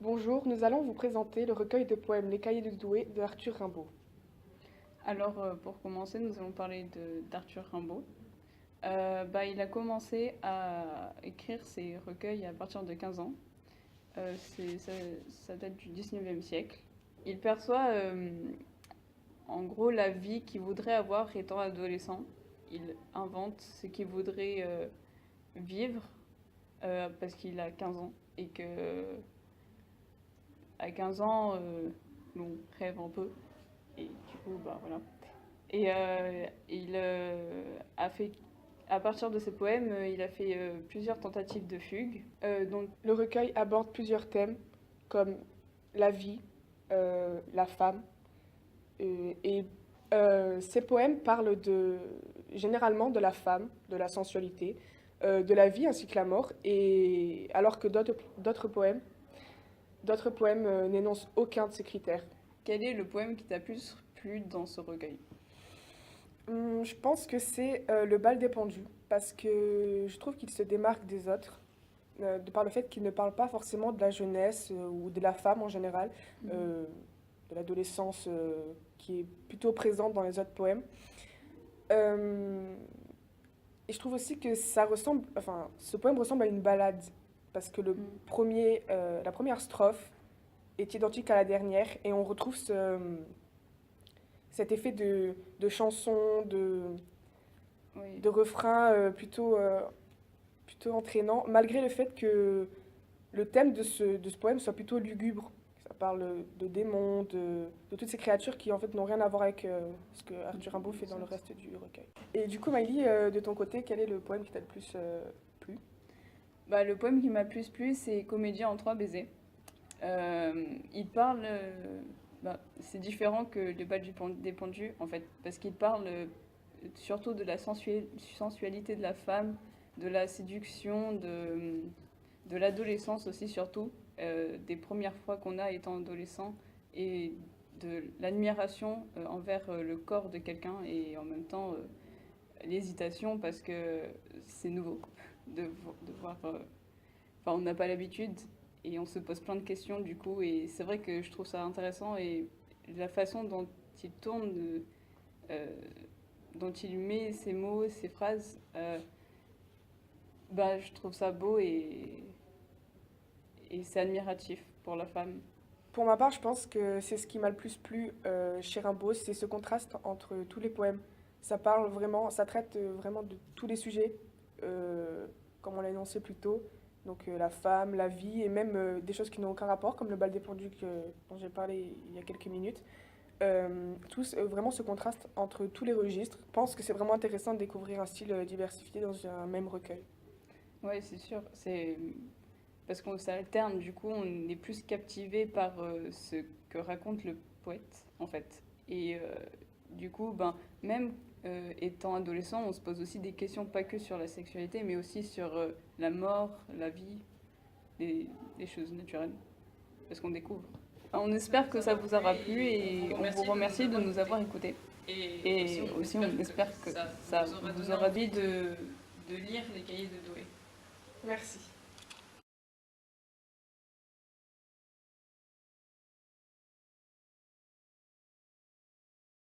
Bonjour, nous allons vous présenter le recueil de poèmes Les Cahiers de Douai de Arthur Rimbaud. Alors, pour commencer, nous allons parler d'Arthur Rimbaud. Il a commencé à écrire ses recueils à partir de 15 ans. Ça date du 19e siècle. Il perçoit en gros la vie qu'il voudrait avoir étant adolescent. Il invente ce qu'il voudrait vivre parce qu'il a 15 ans et que à 15 ans, on rêve un peu. Et du coup, voilà. Et il a fait, à partir de ses poèmes, il a fait plusieurs tentatives de fugue. Donc, le recueil aborde plusieurs thèmes comme la vie, la femme, et ces poèmes parlent généralement de la femme, de la sensualité, de la vie ainsi que la mort, et alors que d'autres poèmes n'énoncent aucun de ces critères. Quel est le poème qui t'a plus plu dans ce recueil? Je pense que c'est Le bal des pendus, parce que je trouve qu'il se démarque des autres, de par le fait qu'il ne parle pas forcément de la jeunesse ou de la femme en général, euh, de l'adolescence qui est plutôt présente dans les autres poèmes. Euh, et je trouve aussi que ce poème ressemble à une ballade, parce que la première strophe est identique à la dernière, et on retrouve cet effet de chanson, Oui, de refrain plutôt entraînant, malgré le fait que le thème de ce poème soit plutôt lugubre. Ça parle de démons, de toutes ces créatures qui en fait n'ont rien à voir avec ce que Arthur Rimbaud fait dans le reste du recueil. Et du coup, Maïli, de ton côté, quel est le poème qui t'a le plus plu? le poème qui m'a plus plu, c'est Comédien en trois baisers. Il parle. C'est différent que Le bal des pendus, en fait, parce qu'il parle surtout de la sensualité de la femme, de la séduction, de l'adolescence aussi, surtout, des premières fois qu'on a étant adolescent, et de l'admiration envers le corps de quelqu'un, et en même temps l'hésitation, parce que c'est nouveau de voir. Enfin, on n'a pas l'habitude et on se pose plein de questions du coup. Et c'est vrai que je trouve ça intéressant et la façon dont il tourne, euh, dont il met ses mots, ses phrases, je trouve ça beau et c'est admiratif pour la femme. Pour ma part, je pense que c'est ce qui m'a le plus plu chez Rimbaud, c'est ce contraste entre tous les poèmes. Ça traite vraiment de tous les sujets, euh, comme on l'a énoncé plus tôt. Donc la femme, la vie et même des choses qui n'ont aucun rapport, comme le bal des pendus dont j'ai parlé il y a quelques minutes. Vraiment ce contraste entre tous les registres. Je pense que c'est vraiment intéressant de découvrir un style diversifié dans un même recueil. Ouais, c'est sûr. C'est parce qu'on s'alterne, du coup, on est plus captivé par ce que raconte le poète, en fait. Et du coup, même étant adolescent, on se pose aussi des questions, pas que sur la sexualité, mais aussi sur la mort, la vie, les choses naturelles, parce qu'on découvre. On espère que ça vous aura plu et on vous remercie de nous avoir écoutés. Et aussi, on espère que ça vous aura dit de lire les cahiers de Douai. Merci.